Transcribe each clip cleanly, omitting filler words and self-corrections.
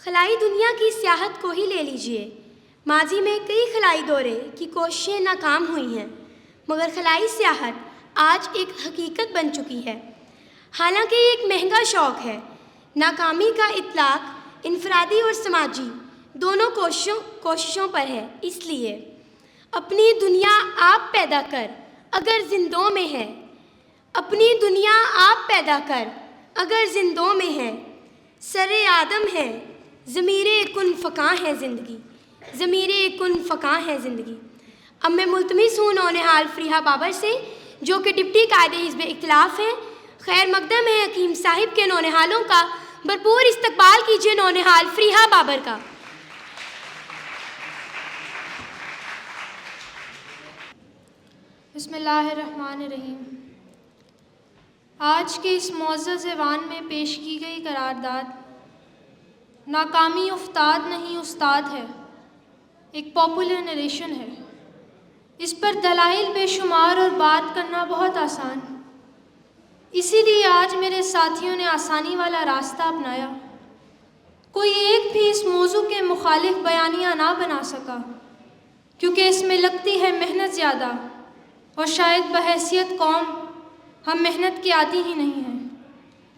خلائی دنیا کی سیاحت کو ہی لے لیجئے۔ ماضی میں کئی خلائی دورے کی کوششیں ناکام ہوئی ہیں، مگر خلائی سیاحت آج ایک حقیقت بن چکی ہے۔ حالانکہ یہ ایک مہنگا شوق ہے، ناکامی کا اطلاق انفرادی اور سماجی دونوں کوششوں پر ہے۔ اس لیے اپنی دنیا آپ پیدا کر اگر زندوں میں ہے، اپنی دنیا آپ پیدا کر اگر زندوں میں ہے، سر آدم ہے، ضمیر کن فکاں ہے زندگی، ضمیر کن فکاں ہے زندگی۔ اب میں ملتمس ہوں نونہال فریحہ بابر سے، جو کہ ڈپٹی قائد حزب اختلاف ہیں۔ خیر مقدم ہے حکیم صاحب کے نونہالوں کا، بھرپور استقبال کیجیے نونہال فریحہ بابر کا۔ بسم اللہ الرحمن الرحیم۔ آج کے اس معزز ایوان میں پیش کی گئی قرارداد ناکامی افتاد نہیں استاد ہے، ایک پاپولر نریشن ہے۔ اس پر دلائل بے شمار اور بات کرنا بہت آسان، اسی لیے آج میرے ساتھیوں نے آسانی والا راستہ اپنایا۔ کوئی ایک بھی اس موضوع کے مخالف بیانیہ نہ بنا سکا، کیونکہ اس میں لگتی ہے محنت زیادہ، اور شاید بحیثیت قوم ہم محنت کے عادی ہی نہیں ہیں۔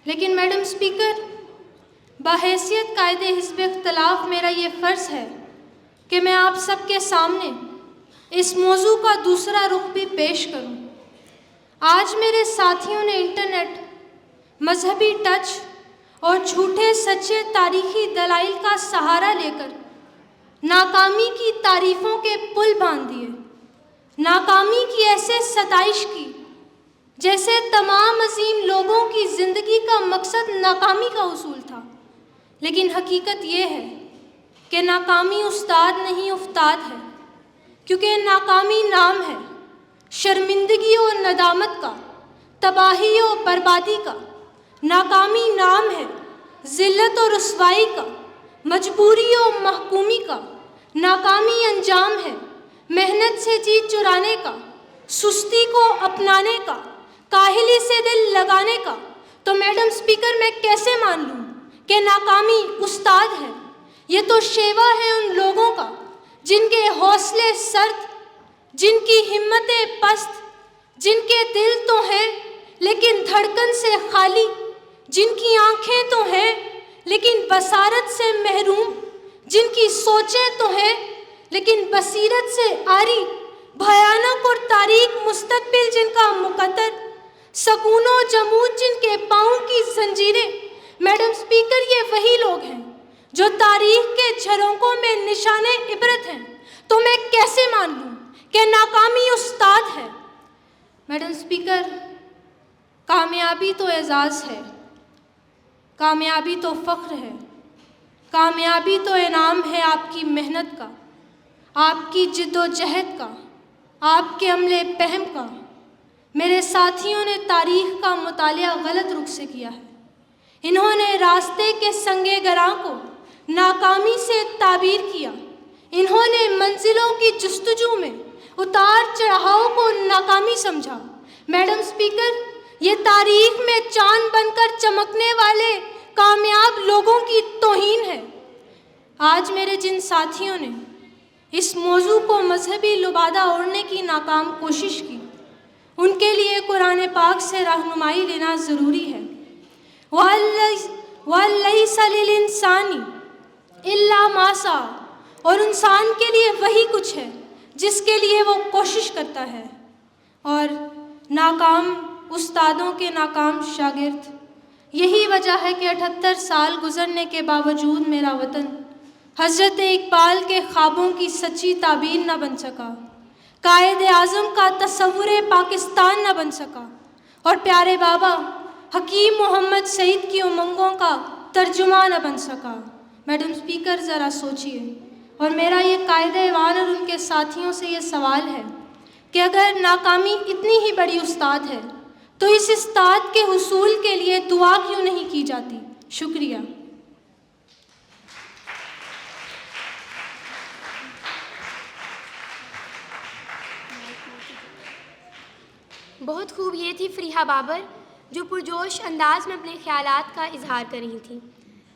لیکن میڈم اسپیکر، بحیثیت قائد حزب اختلاف میرا یہ فرض ہے کہ میں آپ سب کے سامنے اس موضوع کا دوسرا رخ بھی پیش کروں۔ آج میرے ساتھیوں نے انٹرنیٹ، مذہبی ٹچ اور جھوٹے سچے تاریخی دلائل کا سہارا لے کر ناکامی کی تعریفوں کے پل باندھ دیے، ناکامی کی ایسے ستائش کی جیسے تمام عظیم لوگوں کی زندگی کا مقصد ناکامی کا حصول تھا۔ لیکن حقیقت یہ ہے کہ ناکامی استاد نہیں افتاد ہے، کیونکہ ناکامی نام ہے شرمندگی اور ندامت کا، تباہی و بربادی کا۔ ناکامی نام ہے ذلت و رسوائی کا، مجبوری و محکومی کا۔ ناکامی انجام ہے محنت سے جی چرانے کا، سستی کو اپنانے کا، کاہلی سے دل لگانے کا۔ تو میڈم اسپیکر، میں کیسے مان لوں کہ ناکامی استاد ہے؟ یہ تو شیوا ہے ان لوگوں کا جن کے حوصلے سرد، جن کی ہمتیں پست، جن کے دل تو ہیں لیکن دھڑکن سے خالی، جن کی آنکھیں تو ہیں لیکن بصارت سے محروم، جن کی سوچیں تو ہیں لیکن بصیرت سے عاری، بھیانک اور تاریک مستقبل جن کا مقدر، سکون و جمود جن کے پاؤں کی زنجیریں۔ میڈم اسپیکر، یہ وہی لوگ ہیں جو تاریخ کے جھروکوں میں نشان عبرت ہیں۔ تو میں کیسے مان لوں کہ ناکامی استاد ہے؟ میڈم اسپیکر، کامیابی تو اعزاز ہے، کامیابی تو فخر ہے، کامیابی تو انعام ہے آپ کی محنت کا، آپ کی جد و جہد کا، آپ کے عمل پہم کا۔ میرے ساتھیوں نے تاریخ کا مطالعہ غلط رخ سے کیا ہے۔ انہوں نے راستے کے سنگِ گراں کو ناکامی سے تعبیر کیا، انہوں نے منزلوں کی جستجو میں اتار چڑھاؤ کو ناکامی سمجھا۔ میڈم اسپیکر، یہ تاریخ میں چاند بن کر چمکنے والے کامیاب لوگوں کی توہین ہے۔ آج میرے جن ساتھیوں نے اس موضوع کو مذہبی لبادہ اوڑھنے کی ناکام کوشش کی، ان کے لیے قرآن پاک سے رہنمائی لینا ضروری ہے۔ وَلَيْسَ لِلْإِنسَانِ إِلَّا مَا سَعَىٰ، اور انسان کے لیے وہی کچھ ہے جس کے لیے وہ کوشش کرتا ہے۔ اور ناکام استادوں کے ناکام شاگرد، یہی وجہ ہے کہ 78 سال گزرنے کے باوجود میرا وطن حضرت اقبال کے خوابوں کی سچی تعبیر نہ بن سکا، قائد اعظم کا تصور پاکستان نہ بن سکا، اور پیارے بابا حکیم محمد سعید کی امنگوں کا ترجمہ نہ بن سکا۔ میڈم اسپیکر، ذرا سوچئے، اور میرا یہ قائد ایوان اور ان کے ساتھیوں سے یہ سوال ہے کہ اگر ناکامی اتنی ہی بڑی استاد ہے تو اس استاد کے حصول کے لیے دعا کیوں نہیں کی جاتی؟ شکریہ۔ بہت خوب، یہ تھی فریحہ بابر جو پرجوش انداز میں اپنے خیالات کا اظہار کر رہی تھیں۔